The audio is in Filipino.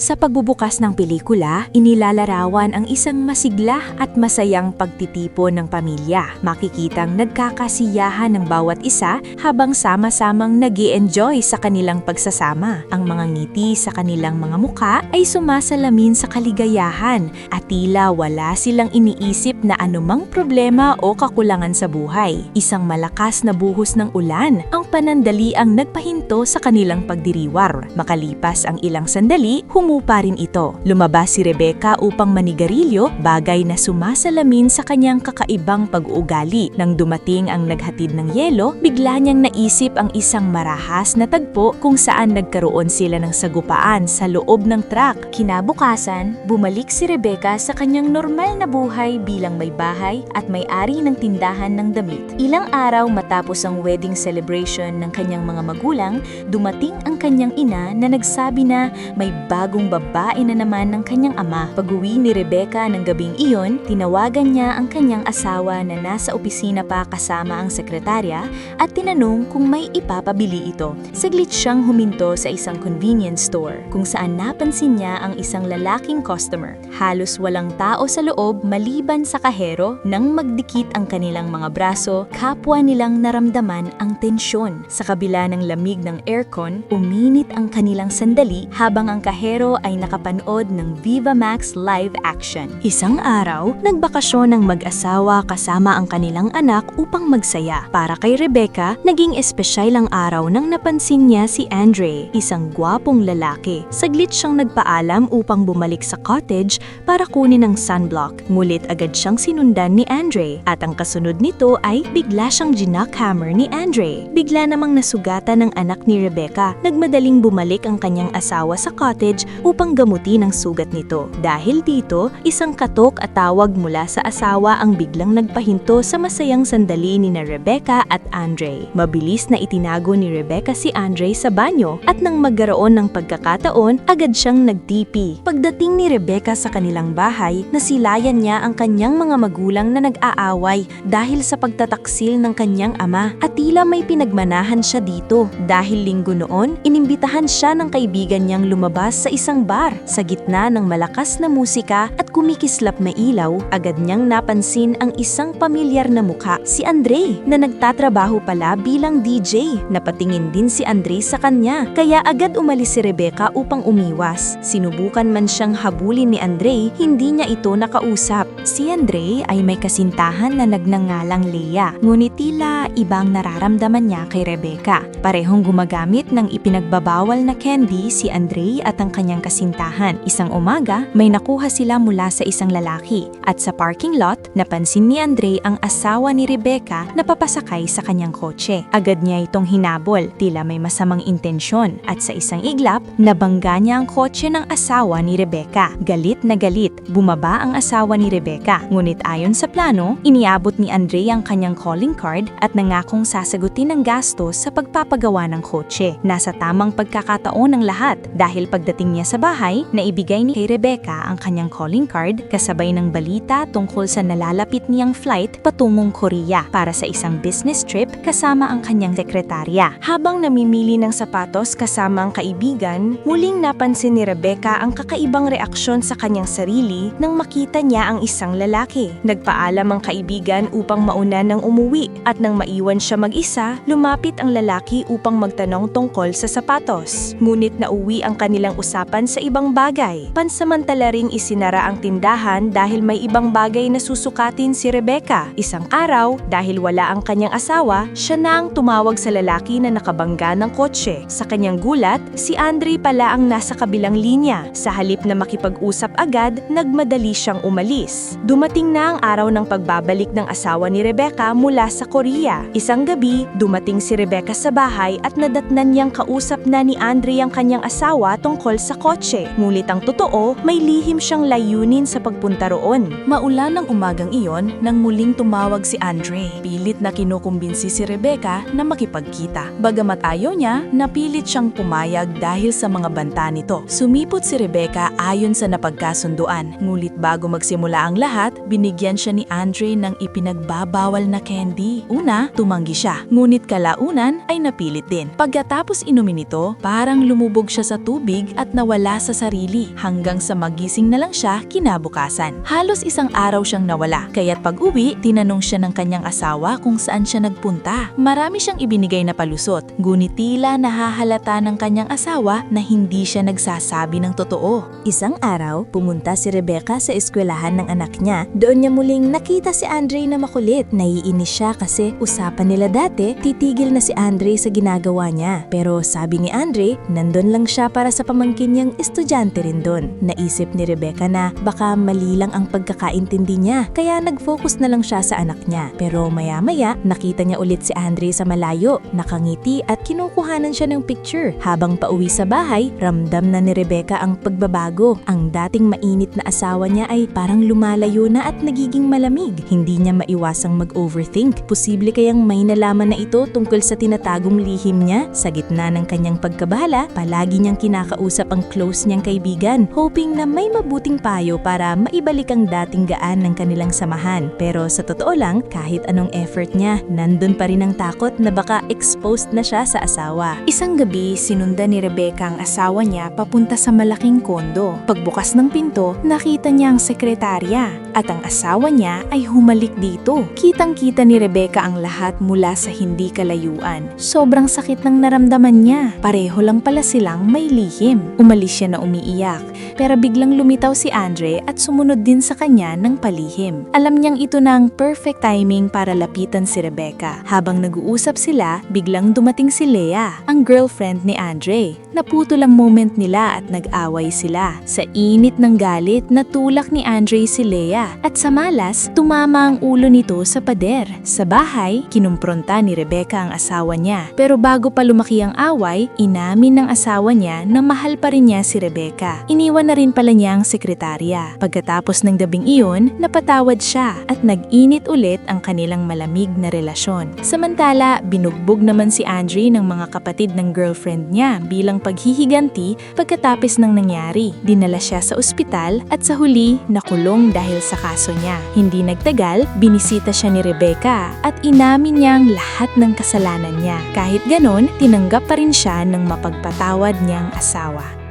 Sa pagbubukas ng pelikula, inilalarawan ang isang masigla at masayang pagtitipon ng pamilya. Makikitang nagkakasiyahan ng bawat isa habang sama-samang nag-i-enjoy sa kanilang pagsasama. Ang mga ngiti sa kanilang mga muka ay sumasalamin sa kaligayahan at tila wala silang iniisip na anumang problema o kakulangan sa buhay. Isang malakas na buhos ng ulan ang panandaliang nagpahinto sa kanilang pagdiriwar. Makalipas ang ilang sandali, humupa rin ito. Lumabas si Rebecca upang manigarilyo, bagay na sumasalamin sa kanyang kakaibang pag-uugali. Nang dumating ang naghatid ng yelo, bigla niyang naisip ang isang marahas na tagpo kung saan nagkaroon sila ng sagupaan sa loob ng truck. Kinabukasan, bumalik si Rebecca sa kanyang normal na buhay bilang may bahay at may-ari ng tindahan ng damit. Ilang araw matapos ang wedding celebration ng kanyang mga magulang, dumating ang kanyang ina na nagsabi na may bagong babae na naman ng kanyang ama. Pag-uwi ni Rebecca ng gabing iyon, tinawagan niya ang kanyang asawa na nasa opisina pa kasama ang sekretarya at tinanong kung may ipapabili ito. Saglit siyang huminto sa isang convenience store kung saan napansin niya ang isang lalaking customer. Halos walang tao sa loob maliban sa kahero. Nang magdikit ang kanilang mga braso, kapwa nilang naramdaman ang tensyon. Sa kabila ng lamig ng aircon, uminit ang kanilang sandali habang ang kahero ay nakapanood ng Viva Max live action. Isang araw, nagbakasyon ng mag-asawa kasama ang kanilang anak upang magsaya. Para kay Rebecca, naging espesyal ang araw nang napansin niya si Andre, isang gwapong lalaki. Saglit siyang nagpaalam upang bumalik sa cottage para kunin ang sunblock. Ngulit agad siyang sinundan ni Andre at ang kasunod nito ay bigla siyang ginakhammer ni Andre. Bigla namang nasugatan ng anak ni Rebecca. Nagmadaling bumalik ang kanyang asawa sa cottage upang gamutin ang sugat nito. Dahil dito, isang katok at tawag mula sa asawa ang biglang nagpahinto sa masayang sandali ni na Rebecca at Andre. Mabilis na itinago ni Rebecca si Andre sa banyo at nang magkaroon ng pagkakataon, agad siyang nagtipi. Pagdating ni Rebecca sa kanilang bahay, nasilayan niya ang kanyang mga magulang na nag-aaway dahil sa pagtataksil ng kanyang ama at tila may pinagmanahan siya dito. Dahil linggo noon, inimbitahan siya ng kaibigan niyang lumabas sa isang bar. Sa gitna ng malakas na musika at kumikislap na ilaw, agad niyang napansin ang isang pamilyar na mukha, si Andre, na nagtatrabaho pala bilang DJ. Napatingin din si Andre sa kanya, kaya agad umalis si Rebecca upang umiwas. Sinubukan man siyang habulin ni Andre, hindi niya ito nakausap. Si Andre ay may kasintahan na nagngangalang Leia, ngunit tila ibang nararamdaman niya kay Rebecca. Parehong gumagamit ng ipinagbabawal na candy si Andre at ang kanyang kasintahan. Isang umaga, may nakuha sila mula sa isang lalaki at sa parking lot, napansin ni Andre ang asawa ni Rebecca na papasakay sa kanyang kotse. Agad niya itong hinabol, tila may masamang intensyon at sa isang iglap, nabangga niya ang kotse ng asawa ni Rebecca. Galit na galit, bumaba ang asawa ni Rebecca. Ngunit ayon sa plano, iniabot ni Andre ang kanyang calling card at nangakong sasagutin ang gastos sa pagpapagawa ng kotse. Nasa tamang pagkakataon ang lahat dahil pagdating niya sa bahay, naibigay ni kay Rebecca ang kanyang calling card kasabay ng balita tungkol sa nalalapit niyang flight patungong Korea para sa isang business trip kasama ang kanyang sekretarya. Habang namimili ng sapatos kasama ang kaibigan, muling napansin ni Rebecca ang kakaibang reaksyon sa kanyang sarili nang makita niya ang isang lalaki. Nagpaalam ang kaibigan upang mauna nang umuwi at nang maiwan siya mag-isa, lumapit ang lalaki upang magtanong tungkol sa sapatos. Ngunit nauwi ang kanilang usapan sa ibang bagay. Pansamantala ring isinara ang tindahan dahil may ibang bagay na susukatin si Rebecca. Isang araw, dahil wala ang kanyang asawa, siya na ang tumawag sa lalaki na nakabangga ng kotse. Sa kanyang gulat, si Andre pala ang nasa kabilang linya. Sa halip na makipag-usap agad, nagmadali siyang umalis. Dumating na ang araw ng pagbabalik ng asawa ni Rebecca mula sa Korea. Isang gabi, dumating si Rebecca sa bahay at nadatnan niyang kausap na ni Andre ang kanyang asawa tungkol sa kotse. Ngunit ang totoo, may lihim siyang layunin sa pagpunta roon. Maulan ng umagang iyon nang muling tumawag si Andre. Pilit na kinukumbinsi si Rebecca na makipagkita. Bagamat ayaw niya, napilit siyang pumayag dahil sa mga banta nito. Sumipot si Rebecca ayon sa napagkasunduan. Ngunit bago magsimula ang lahat, binigyan siya ni Andre ng ipinagbabawal na candy. Una, tumanggi siya. Ngunit kalaunan ay napilit din. Pagkatapos inumin ito, parang lumubog siya sa tubig at nawala wala sa sarili hanggang sa magising na lang siya kinabukasan. Halos isang araw siyang nawala, kaya't pag-uwi, tinanong siya ng kanyang asawa kung saan siya nagpunta. Marami siyang ibinigay na palusot, ngunit tila nahahalata ng kanyang asawa na hindi siya nagsasabi ng totoo. Isang araw, pumunta si Rebecca sa eskwelahan ng anak niya. Doon niya muling nakita si Andre na makulit. Naiinis siya kasi usapan nila dati, titigil na si Andre sa ginagawa niya. Pero sabi ni Andre, nandun lang siya para sa pamangkin niyang estudyante rin doon. Naisip ni Rebecca na baka mali lang ang pagkakaintindi niya, kaya nag-focus na lang siya sa anak niya. Pero maya-maya, nakita niya ulit si Andre sa malayo, nakangiti at kinukuhanan siya ng picture. Habang pauwi sa bahay, ramdam na ni Rebecca ang pagbabago. Ang dating mainit na asawa niya ay parang lumalayo na at nagiging malamig. Hindi niya maiwasang mag-overthink. Posible kayang may nalaman na ito tungkol sa tinatagong lihim niya. Sa gitna ng kanyang pagkabahala, palagi niyang kinakausap ang close niyang kaibigan, hoping na may mabuting payo para maibalik ang dating gaan ng kanilang samahan. Pero sa totoo lang, kahit anong effort niya, nandun pa rin ang takot na baka exposed na siya sa asawa. Isang gabi, sinundan ni Rebecca ang asawa niya papunta sa malaking kondo. Pagbukas ng pinto, nakita niya ang sekretarya at ang asawa niya ay humalik dito. Kitang-kita ni Rebecca ang lahat mula sa hindi kalayuan. Sobrang sakit ng naramdaman niya. Pareho lang pala silang may lihim. Umalis siya na umiiyak, pero biglang lumitaw si Andre at sumunod din sa kanya ng palihim. Alam niyang ito na ang perfect timing para lapitan si Rebecca. Habang nag-uusap sila, biglang dumating si Leah, ang girlfriend ni Andre. Naputol ang moment nila at nag-away sila. Sa init ng galit, natulak ni Andre si Leah at sa malas, tumama ang ulo nito sa pader. Sa bahay, kinumpronta ni Rebecca ang asawa niya. Pero bago pa lumaki ang away, inamin ng asawa niya na mahal pa rin niya si Rebecca. Iniwan na rin pala niya ang sekretarya. Pagkatapos ng gabing iyon, napatawad siya at nag-init ulit ang kanilang malamig na relasyon. Samantala, binugbog naman si Andre ng mga kapatid ng girlfriend niya bilang paghihiganti pagkatapos ng nangyari. Dinala siya sa ospital at sa huli, nakulong dahil sa kaso niya. Hindi nagtagal, binisita siya ni Rebecca at inamin niya ang lahat ng kasalanan niya. Kahit ganon, tinanggap pa rin siya ng mapagpatawad niyang asawa.